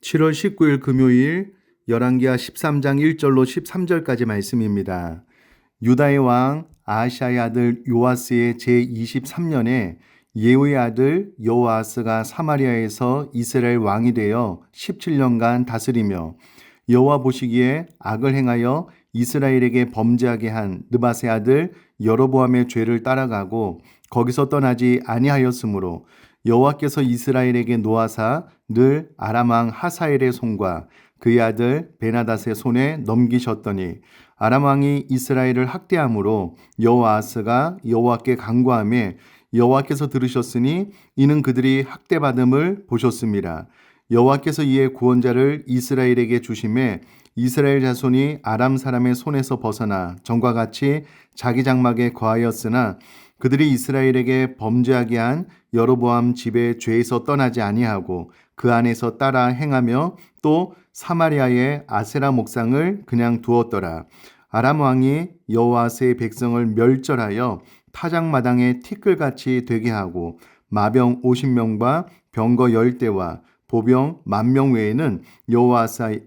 7월 19일 금요일 열왕기하 13장 1절로 13절까지 말씀입니다. 유다의 왕 아하시아의 아들 요아스의 제23년에 예후의 아들 여호아스가 사마리아에서 이스라엘 왕이 되어 17년간 다스리며 여호와 보시기에 악을 행하여 이스라엘에게 범죄하게 한 느밧의 아들 여로보암의 죄를 따라가고 거기서 떠나지 아니하였으므로 여호와께서 이스라엘에게 노하사 늘 아람 왕 하사엘의 손과 그의 아들 베나닷의 손에 넘기셨더니 아람 왕이 이스라엘을 학대함으로 여호아스가 여호와께 간구하매 여호와께서 들으셨으니 이는 그들이 학대받음을 보셨습니다. 여호와께서 이에 구원자를 이스라엘에게 주심에 이스라엘 자손이 아람 사람의 손에서 벗어나 전과 같이 자기 장막에 거하였으나 그들이 이스라엘에게 범죄하게 한 여로보암 집의 죄에서 떠나지 아니하고 그 안에서 따라 행하며 또 사마리아의 아세라 목상을 그냥 두었더라. 아람 왕이 여호아스의 백성을 멸절하여 타작마당에 티끌같이 되게 하고 마병 50명과 병거 10대와 보병 10,000명 외에는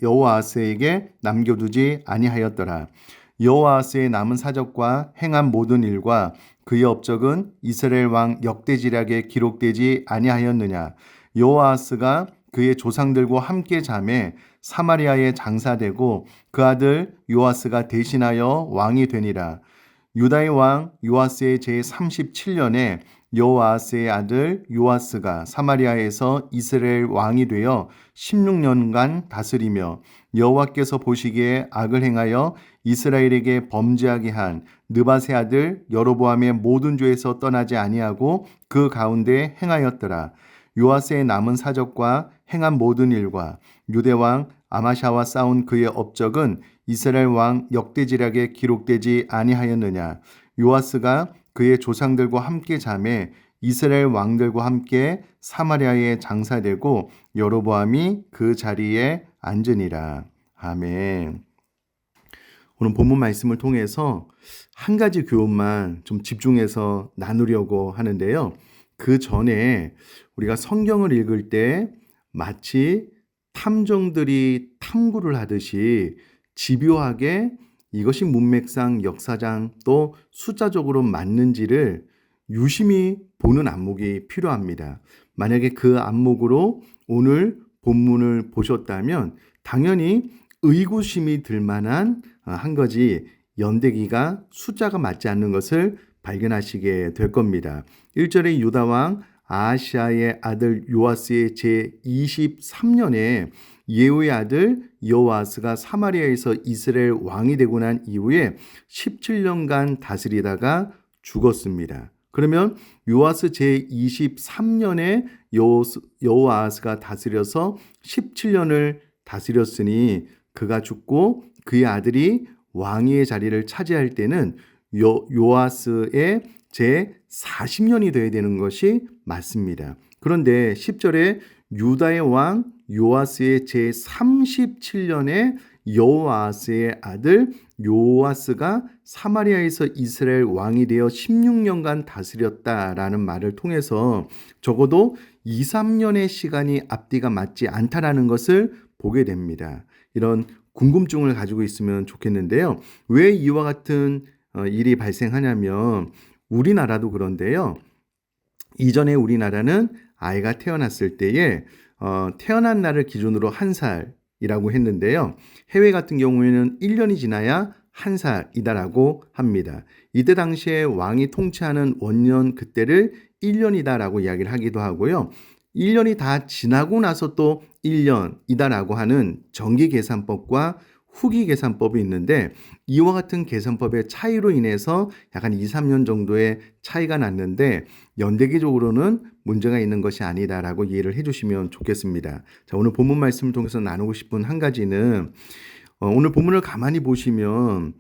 여호아스에게 남겨두지 아니하였더라. 여호아스의 남은 사적과 행한 모든 일과 그의 업적은 이스라엘 왕 역대지략에 기록되지 아니하였느냐. 여호아스가 그의 조상들과 함께 잠에 사마리아에 장사되고 그 아들 요아스가 대신하여 왕이 되니라. 유다의 왕 요아스의 제37년에 여호아스의 아들 요아스가 사마리아에서 이스라엘 왕이 되어 16년간 다스리며 여호와께서 보시기에 악을 행하여 이스라엘에게 범죄하게 한 느밧의 아들 여로보암의 모든 죄에서 떠나지 아니하고 그 가운데 행하였더라. 요아스의 남은 사적과 행한 모든 일과 유대왕 아마샤와 싸운 그의 업적은 이스라엘 왕 역대지략에 기록되지 아니하였느냐. 요아스가 그의 조상들과 함께 잠에 이스라엘 왕들과 함께 사마리아에 장사되고 여로보암이 그 자리에 앉으니라. 아멘. 오늘 본문 말씀을 통해서 한 가지 교훈만 좀 집중해서 나누려고 하는데요. 그 전에 우리가 성경을 읽을 때 마치 탐정들이 탐구를 하듯이 집요하게 이것이 문맥상 역사상 또 숫자적으로 맞는지를 유심히 보는 안목이 필요합니다. 만약에 그 안목으로 오늘 본문을 보셨다면 당연히 의구심이 들 만한 한 가지 연대기가 숫자가 맞지 않는 것을 발견하시게 될 겁니다. 1절에 유다왕 아하시아의 아들 요아스의 제23년에 예후의 아들 여호아스가 사마리아에서 이스라엘 왕이 되고 난 이후에 17년간 다스리다가 죽었습니다. 그러면 요아스 제23년에 여호아스가 다스려서 17년을 다스렸으니 그가 죽고 그의 아들이 왕위의 자리를 차지할 때는 요아스의 제40년이 되어야 되는 것이 맞습니다. 그런데 10절에 유다의 왕 요아스의 제37년에 여호아스의 아들 요아스가 사마리아에서 이스라엘 왕이 되어 16년간 다스렸다라는 말을 통해서 적어도 2, 3년의 시간이 앞뒤가 맞지 않다라는 것을 보게 됩니다. 이런 궁금증을 가지고 있으면 좋겠는데요. 왜 이와 같은 일이 발생하냐면 우리나라도 그런데요. 이전에 우리나라는 아이가 태어났을 때에 태어난 날을 기준으로 1살이라고 했는데요. 해외 같은 경우에는 1년이 지나야 1살이다라고 합니다. 이때 당시에 왕이 통치하는 원년 그때를 1년이다라고 이야기를 하기도 하고요. 1년이 다 지나고 나서 또 1년이다라고 하는 정기 계산법과 후기 계산법이 있는데 이와 같은 계산법의 차이로 인해서 약간 2, 3년 정도의 차이가 났는데 연대기적으로는 문제가 있는 것이 아니다라고 이해를 해주시면 좋겠습니다. 자, 오늘 본문 말씀을 통해서 나누고 싶은 한 가지는 오늘 본문을 가만히 보시면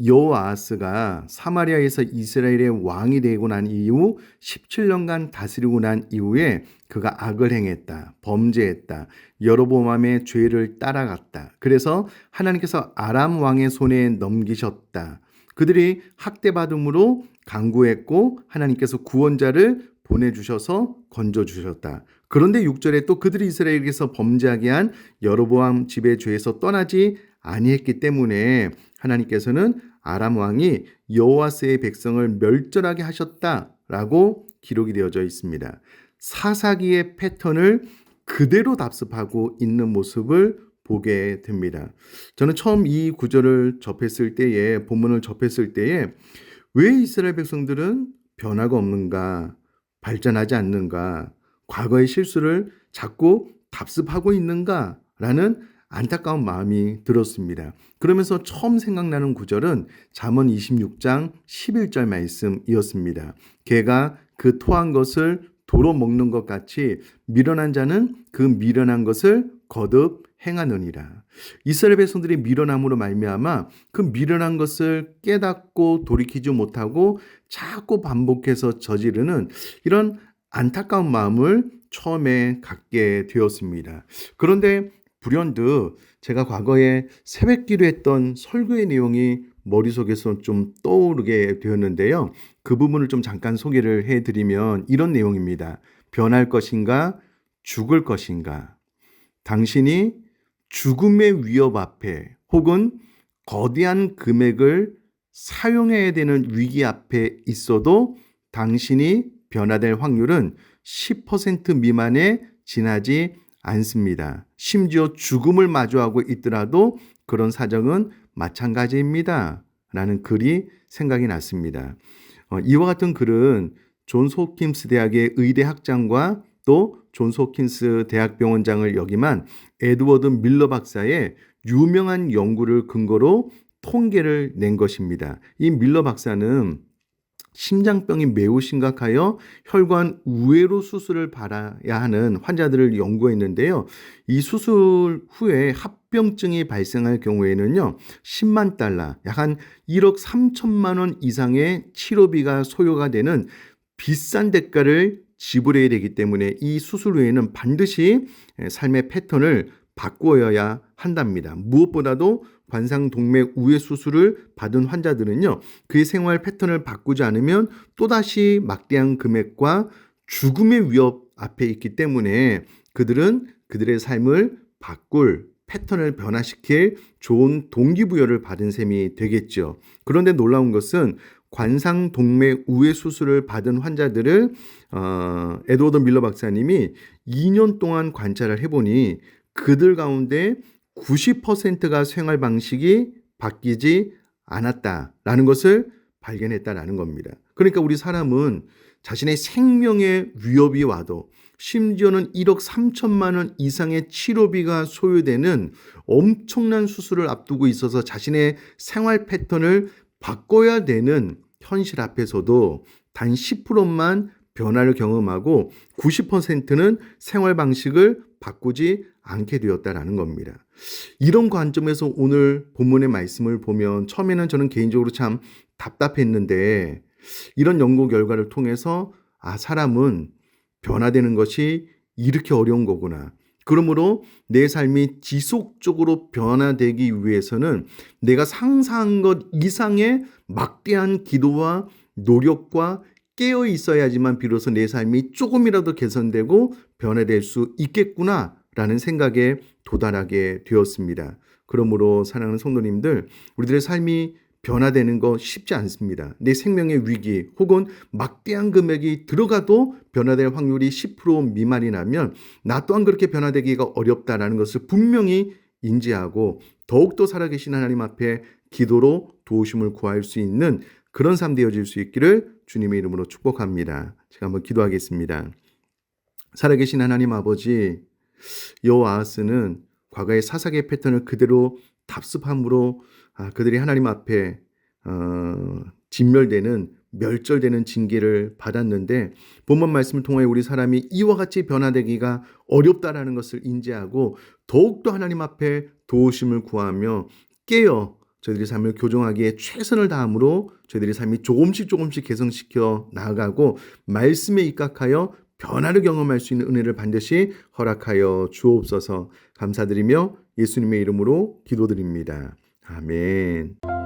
여호아스가 사마리아에서 이스라엘의 왕이 되고 난 이후 17년간 다스리고 난 이후에 그가 악을 행했다, 범죄했다, 여로보암의 죄를 따라갔다. 그래서 하나님께서 아람 왕의 손에 넘기셨다. 그들이 학대받음으로 간구했고 하나님께서 구원자를 보내주셔서 건져주셨다. 그런데 6절에 또 그들이 이스라엘에게서 범죄하게 한 여로보암 집의 죄에서 떠나지 아니했기 때문에 하나님께서는 아람 왕이 여호와스의 백성을 멸절하게 하셨다라고 기록이 되어져 있습니다. 사사기의 패턴을 그대로 답습하고 있는 모습을 보게 됩니다. 저는 처음 이 구절을 접했을 때에, 본문을 접했을 때에 왜 이스라엘 백성들은 변화가 없는가, 발전하지 않는가, 과거의 실수를 자꾸 답습하고 있는가라는 안타까운 마음이 들었습니다. 그러면서 처음 생각나는 구절은 잠언 26장 11절 말씀이었습니다. 개가 그 토한 것을 도로 먹는 것 같이 미련한 자는 그 미련한 것을 거듭 행하느니라. 이스라엘 백성들이 미련함으로 말미암아 그 미련한 것을 깨닫고 돌이키지 못하고 자꾸 반복해서 저지르는 이런 안타까운 마음을 처음에 갖게 되었습니다. 그런데 불현듯 제가 과거에 새벽기도 했던 설교의 내용이 머릿속에서 좀 떠오르게 되었는데요. 그 부분을 좀 잠깐 소개를 해드리면 이런 내용입니다. 변할 것인가, 죽을 것인가. 당신이 죽음의 위협 앞에 혹은 거대한 금액을 사용해야 되는 위기 앞에 있어도 당신이 변화될 확률은 10% 미만에 지나지 않습니다. 심지어 죽음을 마주하고 있더라도 그런 사정은 마찬가지입니다. 라는 글이 생각이 났습니다. 이와 같은 글은 존스 홉킨스 대학의 의대 학장과 또 존스 홉킨스 대학병원장을 역임한 에드워드 밀러 박사의 유명한 연구를 근거로 통계를 낸 것입니다. 이 밀러 박사는 심장병이 매우 심각하여 혈관 우회로 수술을 받아야 하는 환자들을 연구했는데요. 이 수술 후에 합병증이 발생할 경우에는요, 10만 달러, 약 한 1억 3천만 원 이상의 치료비가 소요가 되는 비싼 대가를 지불해야 되기 때문에 이 수술 후에는 반드시 삶의 패턴을 바꾸어야 한답니다. 무엇보다도 관상동맥 우회 수술을 받은 환자들은요, 그의 생활 패턴을 바꾸지 않으면 또다시 막대한 금액과 죽음의 위협 앞에 있기 때문에 그들은 그들의 삶을 바꿀 패턴을 변화시킬 좋은 동기부여를 받은 셈이 되겠죠. 그런데 놀라운 것은 관상동맥 우회 수술을 받은 환자들을 에드워드 밀러 박사님이 2년 동안 관찰을 해보니 그들 가운데 90%가 생활 방식이 바뀌지 않았다라는 것을 발견했다라는 겁니다. 그러니까 우리 사람은 자신의 생명의 위협이 와도 심지어는 1억 3천만 원 이상의 치료비가 소요되는 엄청난 수술을 앞두고 있어서 자신의 생활 패턴을 바꿔야 되는 현실 앞에서도 단 10%만 변화를 경험하고 90%는 생활 방식을 바꾸지 않게 되었다라는 겁니다. 이런 관점에서 오늘 본문의 말씀을 보면 처음에는 저는 개인적으로 참 답답했는데 이런 연구 결과를 통해서 사람은 변화되는 것이 이렇게 어려운 거구나. 그러므로 내 삶이 지속적으로 변화되기 위해서는 내가 상상한 것 이상의 막대한 기도와 노력과 깨어 있어야지만 비로소 내 삶이 조금이라도 개선되고 변화될 수 있겠구나라는 생각에 도달하게 되었습니다. 그러므로 사랑하는 성도님들, 우리들의 삶이 변화되는 거 쉽지 않습니다. 내 생명의 위기 혹은 막대한 금액이 들어가도 변화될 확률이 10% 미만이라면 나 또한 그렇게 변화되기가 어렵다라는 것을 분명히 인지하고 더욱더 살아계신 하나님 앞에 기도로 도우심을 구할 수 있는 그런 삶 되어질 수 있기를 주님의 이름으로 축복합니다. 제가 한번 기도하겠습니다. 살아계신 하나님 아버지, 여호아하스는 과거의 사사기의 패턴을 그대로 답습함으로 그들이 하나님 앞에 진멸되는 멸절되는 징계를 받았는데 본문 말씀을 통해 우리 사람이 이와 같이 변화되기가 어렵다라는 것을 인지하고 더욱더 하나님 앞에 도우심을 구하며 깨어 저희들의 삶을 교정하기에 최선을 다함으로 저희들의 삶이 조금씩 개선시켜 나아가고 말씀에 입각하여 변화를 경험할 수 있는 은혜를 반드시 허락하여 주옵소서. 감사드리며 예수님의 이름으로 기도드립니다. 아멘.